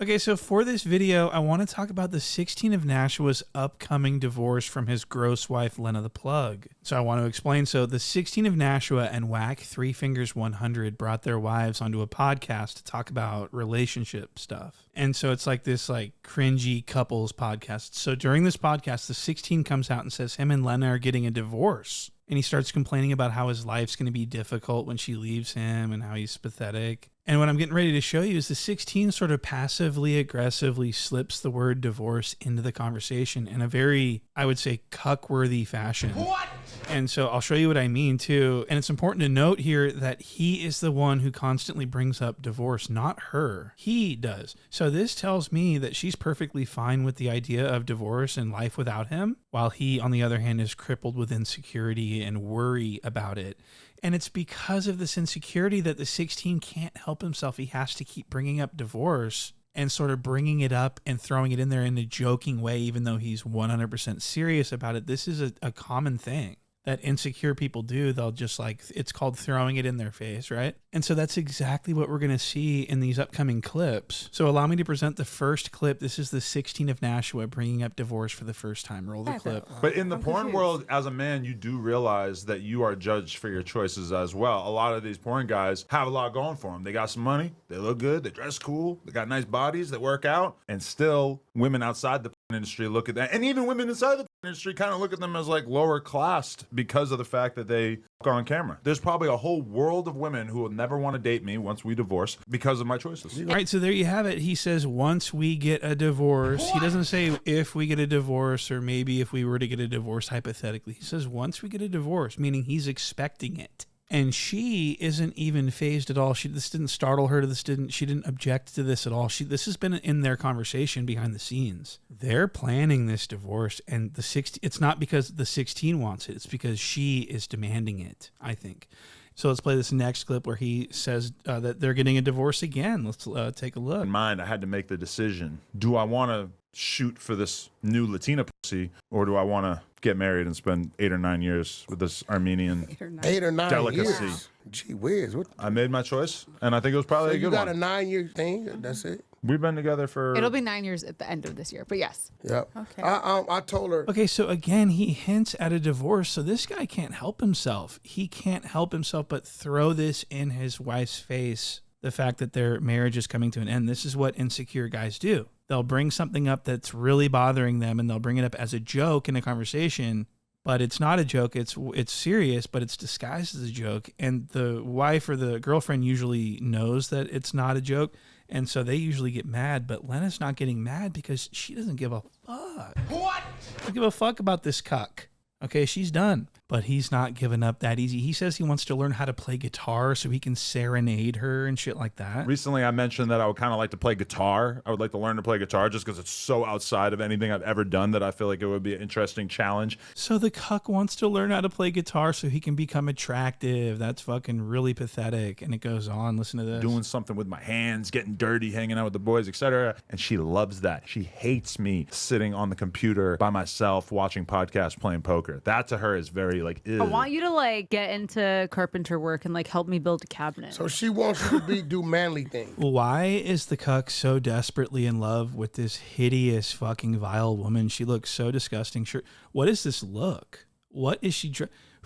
Okay, so for this video, I want to talk about the 16 of Nashua's upcoming divorce from his gross wife, Lena the Plug. So I want to explain. So the 16 of Nashua and Whack 3 Fingers 100 brought their wives onto a podcast to talk about relationship stuff. And so it's like this like cringy couples podcast. So during this podcast, the 16 comes out and says him and Lena are getting a divorce. And he starts complaining about how his life's going to be difficult when she leaves him and how he's pathetic. And what I'm getting ready to show you is the 16 sort of passively aggressively slips the word divorce into the conversation in a very, I would say, cuck-worthy fashion. What? And so I'll show you what I mean too. And it's important to note here that he is the one who constantly brings up divorce, not her. He does. So this tells me that she's perfectly fine with the idea of divorce and life without him, while he, on the other hand, is crippled with insecurity and worry about it. And it's because of this insecurity that the 16 can't help himself. He has to keep bringing up divorce and sort of bringing it up and throwing it in there in a joking way, even though he's 100% serious about it. This is a common thing that insecure people do. They'll just like, it's called throwing it in their face, right? And so that's exactly what we're going to see in these upcoming clips. So allow me to present the first clip. This is the 16 of Nashua bringing up divorce for the first time. Roll the clip. But in the porn world, as a man, you do realize that you are judged for your choices as well. A lot of these porn guys have a lot going for them. They got some money, they look good, they dress cool, they got nice bodies, they work out, and still women outside the industry look at that, and even women inside the industry kind of look at them as like lower class because of the fact that they go on camera. There's probably a whole world of women who will never want to date me once we divorce because of my choices. All right, so there you have it. He says once we get a divorce. He doesn't say if we get a divorce or maybe if we were to get a divorce hypothetically. He says once we get a divorce, meaning he's expecting it. And she isn't even phased at all. This didn't startle her. She didn't object to this at all. This has been in their conversation behind the scenes. They're planning this divorce, and it's not because the 16 wants it. It's because she is demanding it, I think. So let's play this next clip where he says that they're getting a divorce again. Let's take a look. In mind, I had to make the decision. Do I want to shoot for this new Latina pussy, or do I want to get married and spend 8 or 9 years with this Armenian 8 or 9 delicacy? Years. Gee whiz. I made my choice, and I think it was probably a good one. You got a 9-year thing? That's it? We've been together for... It'll be 9 years at the end of this year, but yes. Yep. Okay. I told her... Okay, so again, he hints at a divorce, so this guy can't help himself. He can't help himself but throw this in his wife's face, the fact that their marriage is coming to an end. This is what insecure guys do. They'll bring something up that's really bothering them, and they'll bring it up as a joke in a conversation, but it's not a joke. It's serious, but it's disguised as a joke. And the wife or the girlfriend usually knows that it's not a joke, and so they usually get mad. But Lena's not getting mad because she doesn't give a fuck. What? Don't give a fuck about this cuck. Okay, she's done. But he's not giving up that easy. He says he wants to learn how to play guitar so he can serenade her and shit like that. Recently, I mentioned that I would kind of like to play guitar. I would like to learn to play guitar just because it's so outside of anything I've ever done that I feel like it would be an interesting challenge. So the cuck wants to learn how to play guitar so he can become attractive. That's fucking really pathetic. And it goes on. Listen to this. Doing something with my hands, getting dirty, hanging out with the boys, etc. And she loves that. She hates me sitting on the computer by myself watching podcasts, playing poker. That to her is very like, ew. I want you to like get into carpenter work and like help me build a cabinet. So she wants you to do manly things. Why is the cuck so desperately in love with this hideous fucking vile woman? She looks so disgusting. Sure. What is this look? What is she?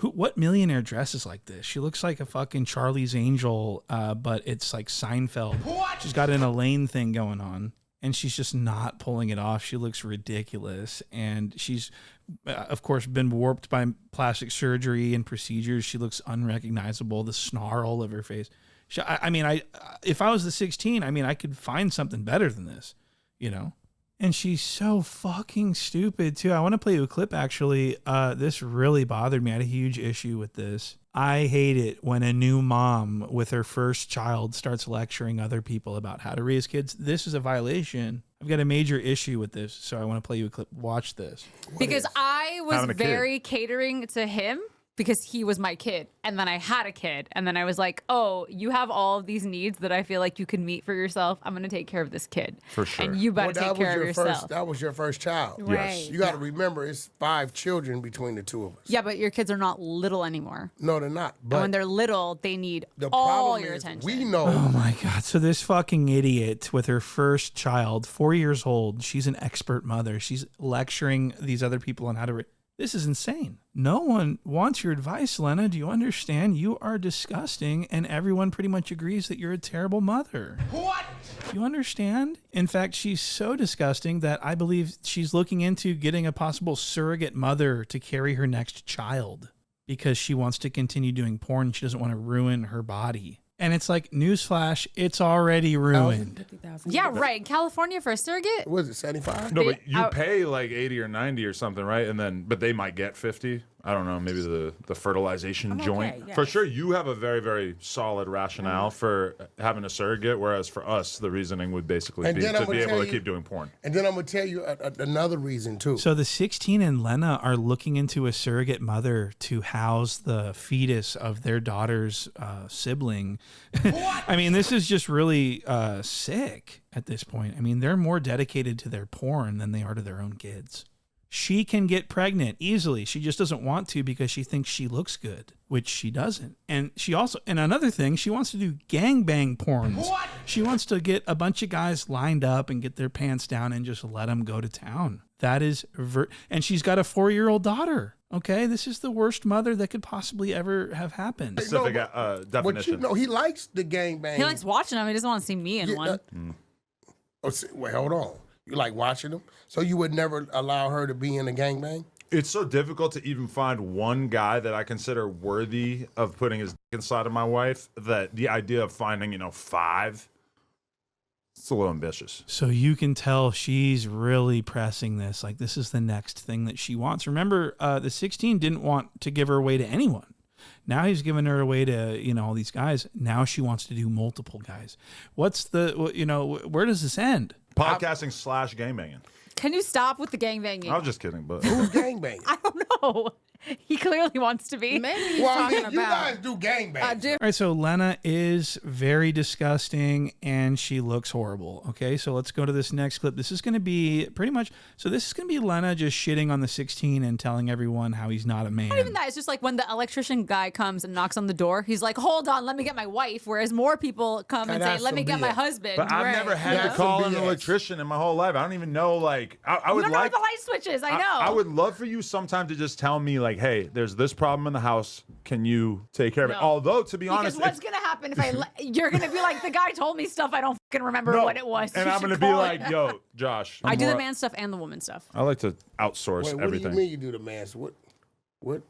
What millionaire dresses like this? She looks like a fucking Charlie's Angel, but it's like Seinfeld. What? She's got an Elaine thing going on, and she's just not pulling it off. She looks ridiculous, and she's, of course, been warped by plastic surgery and procedures. She looks unrecognizable. The snarl of her face. If I was the 16, I could find something better than this, you know? And she's so fucking stupid, too. I want to play you a clip, actually. This really bothered me. I had a huge issue with this. I hate it when a new mom with her first child starts lecturing other people about how to raise kids. This is a violation. I've got a major issue with this, so I want to play you a clip. Watch this. Because I was very catering to him because he was my kid. And then I had a kid. And then I was like, oh, you have all of these needs that I feel like you can meet for yourself. I'm going to take care of this kid. For sure. And you better take care of yourself. That was your first child. Right. You got to remember, it's 5 children between the two of us. Yeah, but your kids are not little anymore. No, they're not. And But when they're little, they need the all problem your is, attention. we know. Oh my God. So this fucking idiot with her first child, 4 years old, she's an expert mother. She's lecturing these other people on how to... This is insane. No one wants your advice, Lena. Do you understand? You are disgusting, and everyone pretty much agrees that you're a terrible mother. What? Do you understand? In fact, she's so disgusting that I believe she's looking into getting a possible surrogate mother to carry her next child because she wants to continue doing porn. She doesn't want to ruin her body. And it's like, newsflash, it's already ruined. Yeah, right. In California for a surrogate? Was it 75? No, but you pay like 80 or 90 or something, right? And then, but they might get 50. I don't know, maybe the fertilization joint. okay, yes. For sure, you have a very, very solid rationale for having a surrogate, whereas for us, the reasoning would basically And be then to I'm be gonna able tell to you- keep doing porn. And then I'm going to tell you another reason, too. So the 16 and Lena are looking into a surrogate mother to house the fetus of their daughter's sibling. I mean, this is just really sick at this point. I mean, they're more dedicated to their porn than they are to their own kids. She can get pregnant easily. She just doesn't want to because she thinks she looks good, which she doesn't. And she also, and another thing, she wants to do gangbang porns. What? She wants to get a bunch of guys lined up and get their pants down and just let them go to town. That is, and she's got a 4-year-old daughter. Okay, this is the worst mother that could possibly ever have happened. Specific But definition. you know, he likes the gangbang. He likes watching them. He doesn't want to see me in one. Wait, hold on. You like watching them? So you would never allow her to be in a gangbang? It's so difficult to even find one guy that I consider worthy of putting his dick inside of my wife that the idea of finding, 5, it's a little ambitious. So you can tell she's really pressing this. Like, this is the next thing that she wants. Remember, the 16 didn't want to give her away to anyone. Now he's giving her away to, all these guys. Now she wants to do multiple guys. What's where does this end? Podcasting / gangbanging. Can you stop with the gangbanging? I was just kidding, but Who's gangbang? I don't know. He clearly wants to be. Maybe he's Well, I talking mean, you about guys do gangbang. All right, so Lena is very disgusting and she looks horrible. Okay, so let's go to this next clip. This is going to be pretty much, so this is going to be Lena just shitting on the 16 and telling everyone how he's not a man. Not even that. It's just like when the electrician guy comes and knocks on the door, he's like, hold on, let me get my wife. Whereas more people come and say, that's let me some get my BS. husband. But I've Right. never had That's to call some an BS. electrician in my whole life. I don't even know, like, I You would don't know like the light switches. I know. I would love for you sometime to just tell me, like, hey, there's this problem in the house. Can you take care of it? No. Although, to be Because honest, what's going to happen if you're going to be like, the guy told me stuff, I don't fucking remember what it was. and You I'm should going to be call like, it. yo, Josh. I do the more- man stuff and the woman stuff. I like to outsource Wait, what everything. do you mean you do the man? So what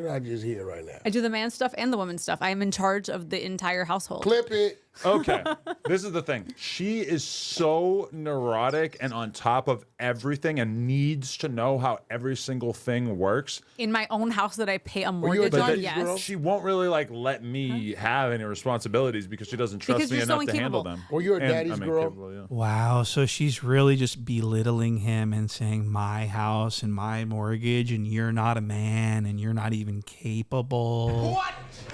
did I just hear right now? I do the man stuff and the woman stuff. I am in charge of the entire household. Clip it. Okay. This is the thing. She is so neurotic and on top of everything and needs to know how every single thing works. In my own house that I pay a you a mortgage on, daddy's yes. girl? She won't really let me have any responsibilities because she doesn't trust Because me you're so enough to handle incapable. them. Well, you're a And daddy's I'm girl. incapable, yeah. Wow, so she's really just belittling him and saying my house and my mortgage and you're not a man and you're not even capable. What?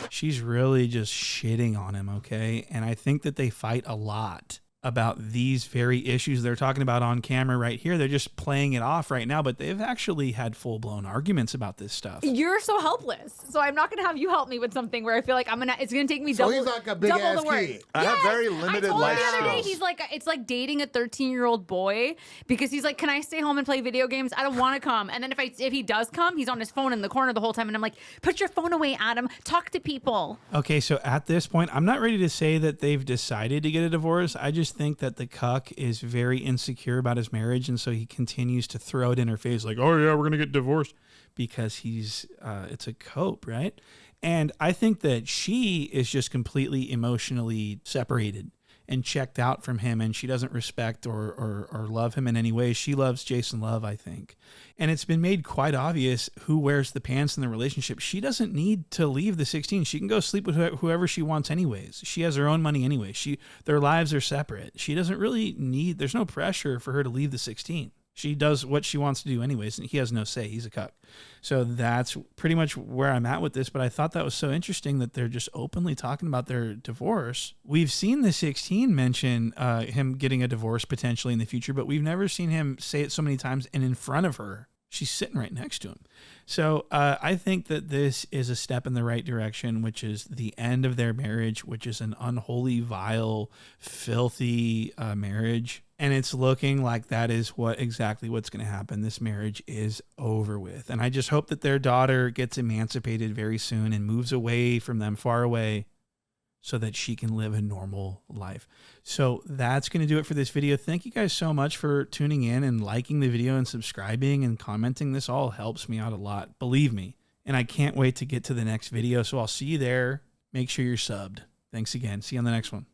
She's really just shitting on him, okay? And I think that they fight a lot about these very issues they're talking about on camera right here. They're just playing it off right now, but they've actually had full-blown arguments about this stuff. You're so helpless. So I'm not going to have you help me with something where I feel like it's going to take me So double. he's like a big double ass the work. kid. I have very Yes! limited I told life him the other day, skills. he's like, it's like dating a 13-year-old boy because he's like, can I stay home and play video games? I don't want to come. And then if he does come, he's on his phone in the corner the whole time. And I'm like, put your phone away, Adam. Talk to people. Okay, so at this point, I'm not ready to say that they've decided to get a divorce. I just think that the cuck is very insecure about his marriage, and so he continues to throw it in her face like, oh yeah, we're gonna get divorced, because he's it's a cope, right? And I think that she is just completely emotionally separated and checked out from him, and she doesn't respect or love him in any way. She loves Jason Love, I think. And it's been made quite obvious who wears the pants in the relationship. She doesn't need to leave the 16. She can go sleep with whoever she wants anyways. She has her own money anyway. Their lives are separate. She doesn't really need, there's no pressure for her to leave the 16. She does what she wants to do anyways, and he has no say. He's a cuck. So that's pretty much where I'm at with this. But I thought that was so interesting that they're just openly talking about their divorce. We've seen the 16 mention him getting a divorce potentially in the future, but we've never seen him say it so many times and in front of her. She's sitting right next to him. So I think that this is a step in the right direction, which is the end of their marriage, which is an unholy, vile, filthy marriage. And it's looking like that is exactly what's going to happen. This marriage is over with. And I just hope that their daughter gets emancipated very soon and moves away from them, far away, so that she can live a normal life. So that's going to do it for this video. Thank you guys so much for tuning in and liking the video and subscribing and commenting. This all helps me out a lot, believe me. And I can't wait to get to the next video. So I'll see you there. Make sure you're subbed. Thanks again. See you on the next one.